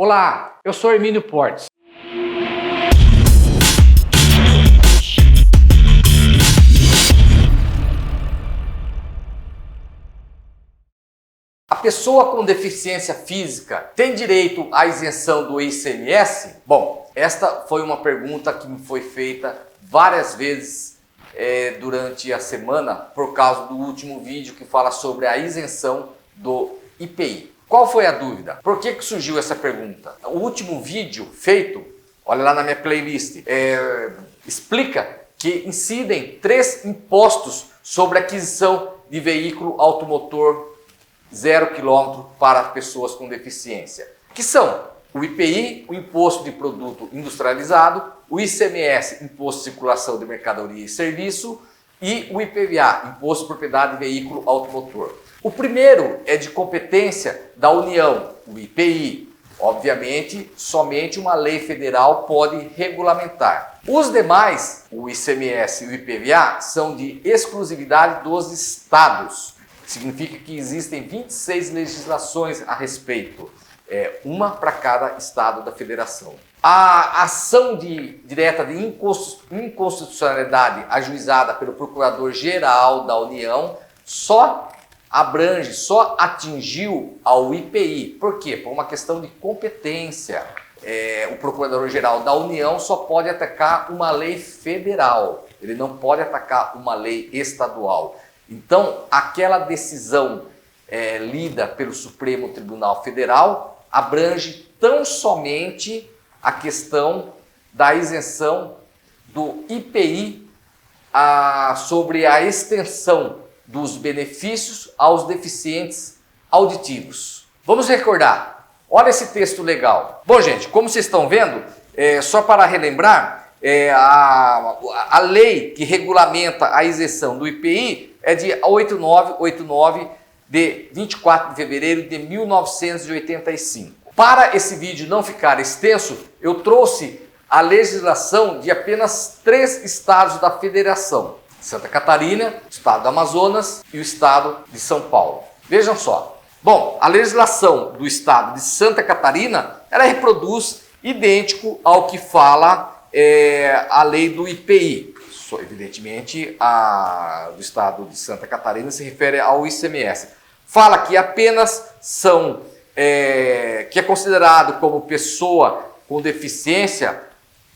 Olá, eu sou Hermínio Portes. A pessoa com deficiência física tem direito à isenção do ICMS? Bom, esta foi uma pergunta que me foi feita várias vezes durante a semana por causa do último vídeo que fala sobre a isenção do IPI. Qual foi a dúvida? Por que surgiu essa pergunta? O último vídeo feito, olha lá na minha playlist, explica que incidem 3 impostos sobre a aquisição de veículo automotor 0 km para pessoas com deficiência, que são o IPI, o Imposto de Produto Industrializado, o ICMS, Imposto de Circulação de Mercadoria e Serviço, e o IPVA, Imposto de Propriedade de Veículo Automotor. O primeiro é de competência da União, o IPI. Obviamente, somente uma lei federal pode regulamentar. Os demais, o ICMS e o IPVA, são de exclusividade dos estados. Significa que existem 26 legislações a respeito, uma para cada estado da federação. A ação direta de inconstitucionalidade ajuizada pelo Procurador-Geral da União só atingiu ao IPI. Por quê? Por uma questão de competência. O Procurador-Geral da União só pode atacar uma lei federal, ele não pode atacar uma lei estadual. Então, aquela decisão lida pelo Supremo Tribunal Federal abrange tão somente a questão da isenção do IPI sobre a extensão dos benefícios aos deficientes auditivos. Vamos recordar, olha esse texto legal. Bom, gente, como vocês estão vendo, só para relembrar, a lei que regulamenta a isenção do IPI é de 8989 de 24 de fevereiro de 1985. Para esse vídeo não ficar extenso, eu trouxe a legislação de apenas 3 estados da federação: Santa Catarina, o estado do Amazonas e o estado de São Paulo. Vejam só. Bom, a legislação do estado de Santa Catarina, ela reproduz idêntico ao que fala a lei do IPI. Evidentemente, a do estado de Santa Catarina se refere ao ICMS. Fala que apenas que é considerado como pessoa com deficiência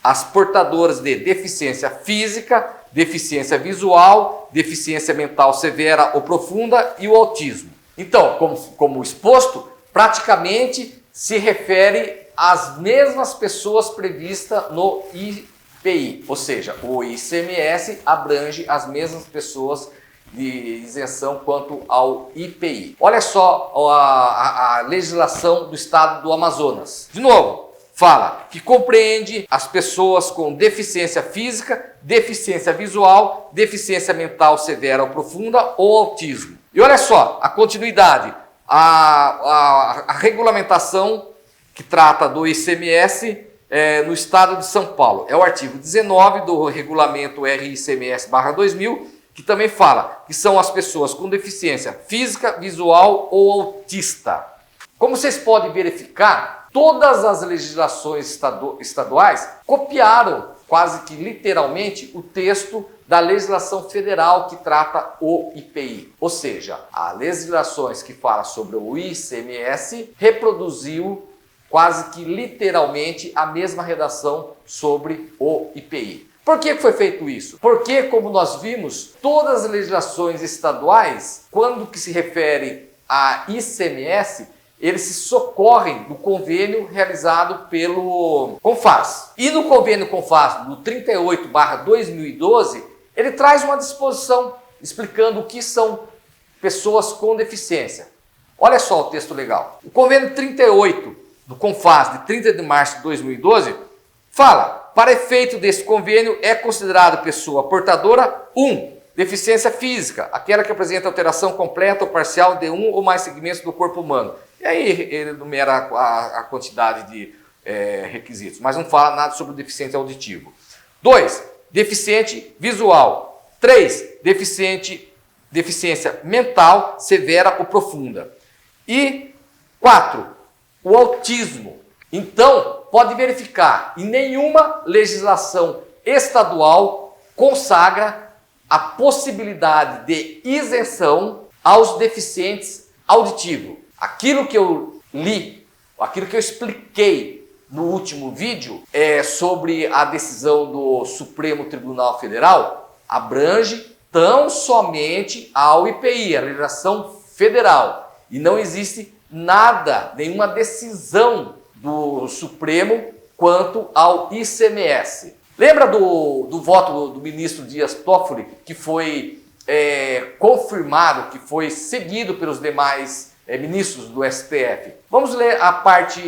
as portadoras de deficiência física, deficiência visual, deficiência mental severa ou profunda e o autismo. Então, como exposto, praticamente se refere às mesmas pessoas previstas no IPI, ou seja, o ICMS abrange as mesmas pessoas de isenção quanto ao IPI. Olha só a legislação do estado do Amazonas. De novo, fala que compreende as pessoas com deficiência física, deficiência visual, deficiência mental severa ou profunda ou autismo. E olha só a continuidade, a regulamentação que trata do ICMS no estado de São Paulo. É o artigo 19 do regulamento RICMS/2000, que também fala que são as pessoas com deficiência física, visual ou autista. Como vocês podem verificar, todas as legislações estaduais copiaram quase que literalmente o texto da legislação federal que trata o IPI. Ou seja, as legislações que falam sobre o ICMS reproduziu quase que literalmente a mesma redação sobre o IPI. Por que foi feito isso? Porque, como nós vimos, todas as legislações estaduais, quando que se refere a ICMS, eles se socorrem do convênio realizado pelo CONFAZ. E no convênio CONFAZ, no 38/2012, ele traz uma disposição explicando o que são pessoas com deficiência. Olha só o texto legal. O convênio 38 do CONFAZ, de 30 de março de 2012, fala: para efeito desse convênio é considerado pessoa portadora 1. Deficiência física, aquela que apresenta alteração completa ou parcial de um ou mais segmentos do corpo humano. E aí ele enumera a quantidade de requisitos, mas não fala nada sobre o deficiente auditivo. 2. Deficiente visual. 3. Deficiência mental severa ou profunda. E 4. O autismo. Então, pode verificar, em nenhuma legislação estadual consagra a possibilidade de isenção aos deficientes auditivos. Aquilo que eu li, aquilo que eu expliquei no último vídeo sobre a decisão do Supremo Tribunal Federal abrange tão somente ao IPI, a legislação federal. E não existe nada, nenhuma decisão do Supremo quanto ao ICMS. Lembra do voto do ministro Dias Toffoli, que foi confirmado, que foi seguido pelos demais ministros do STF? Vamos ver a parte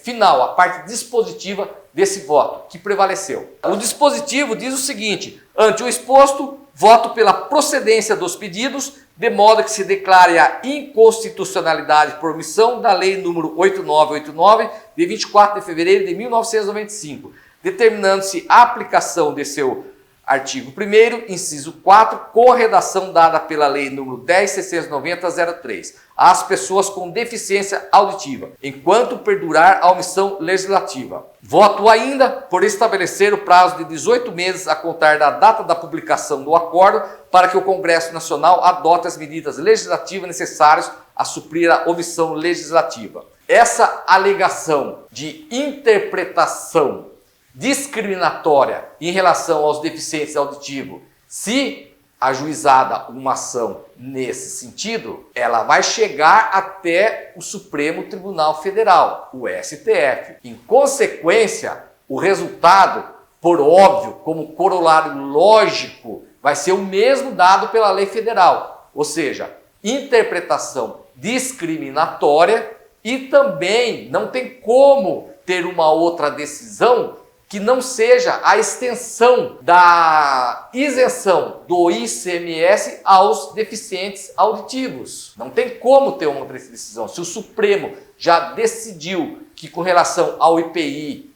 final, a parte dispositiva desse voto que prevaleceu. O dispositivo diz o seguinte: ante o exposto, voto pela procedência dos pedidos, de modo que se declare a inconstitucionalidade por omissão da Lei nº 8989, de 24 de fevereiro de 1995, determinando-se a aplicação de seu artigo 1º, inciso 4, com a redação dada pela Lei nº 10.690/03, às pessoas com deficiência auditiva, enquanto perdurar a omissão legislativa. Voto ainda por estabelecer o prazo de 18 meses a contar da data da publicação do acordo para que o Congresso Nacional adote as medidas legislativas necessárias a suprir a omissão legislativa. Essa alegação de interpretação discriminatória em relação aos deficientes auditivos, se ajuizada uma ação nesse sentido, ela vai chegar até o Supremo Tribunal Federal, o STF. Em consequência, o resultado, por óbvio, como corolário lógico, vai ser o mesmo dado pela lei federal, ou seja, interpretação discriminatória, e também não tem como ter uma outra decisão que não seja a extensão da isenção do ICMS aos deficientes auditivos. Não tem como ter uma outra decisão. Se o Supremo já decidiu que com relação ao IPI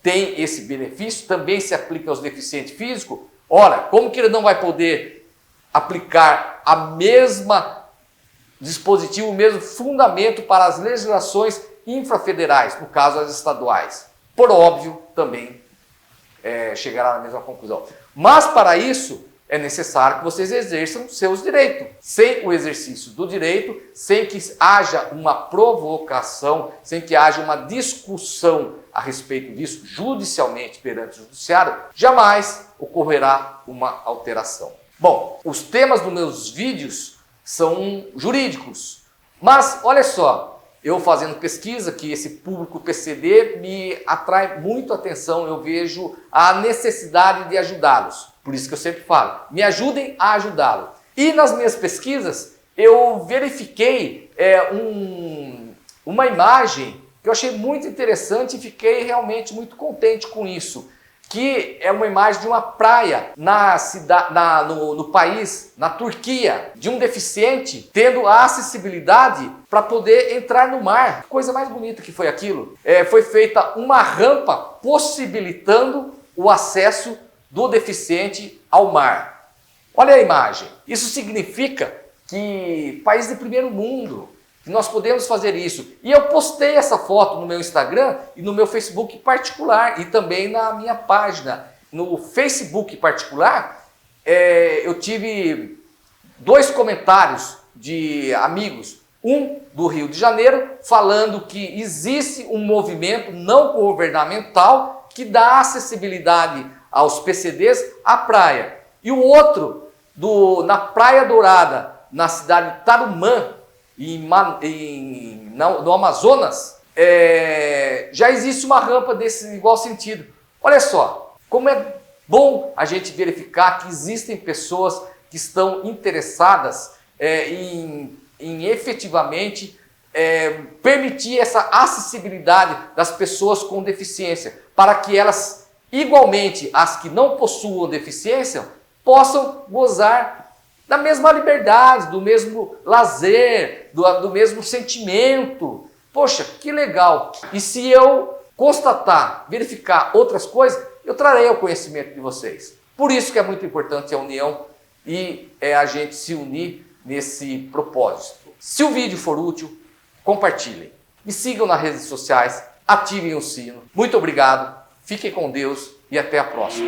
tem esse benefício, também se aplica aos deficientes físicos, ora, como que ele não vai poder aplicar a mesma dispositivo, o mesmo fundamento para as legislações infrafederais, no caso as estaduais? Por óbvio, também chegará na mesma conclusão. Mas para isso é necessário que vocês exerçam seus direitos. Sem o exercício do direito, sem que haja uma provocação, sem que haja uma discussão a respeito disso judicialmente perante o judiciário, jamais ocorrerá uma alteração. Bom, os temas dos meus vídeos são jurídicos, mas olha só, eu fazendo pesquisa, que esse público PCD me atrai muito a atenção, eu vejo a necessidade de ajudá-los. Por isso que eu sempre falo, me ajudem a ajudá-los. E nas minhas pesquisas, eu verifiquei uma imagem que eu achei muito interessante e fiquei realmente muito contente com isso. Que é uma imagem de uma praia no país, na Turquia, de um deficiente tendo a acessibilidade para poder entrar no mar. Que coisa mais bonita que foi aquilo. Foi feita uma rampa possibilitando o acesso do deficiente ao mar. Olha a imagem. Isso significa que país de primeiro mundo, que nós podemos fazer isso. E eu postei essa foto no meu Instagram e no meu Facebook particular e também na minha página. No Facebook particular, eu tive 2 comentários de amigos, um do Rio de Janeiro, falando que existe um movimento não governamental que dá acessibilidade aos PCDs à praia. E o outro, na Praia Dourada, na cidade de Tarumã, no Amazonas, já existe uma rampa desse igual sentido. Olha só, como é bom a gente verificar que existem pessoas que estão interessadas em efetivamente permitir essa acessibilidade das pessoas com deficiência, para que elas, igualmente as que não possuam deficiência, possam gozar da mesma liberdade, do mesmo lazer, do mesmo sentimento. Poxa, que legal! E se eu constatar, verificar outras coisas, eu trarei ao conhecimento de vocês. Por isso que é muito importante a união e a gente se unir nesse propósito. Se o vídeo for útil, compartilhem. Me sigam nas redes sociais, ativem o sino. Muito obrigado, fiquem com Deus e até a próxima.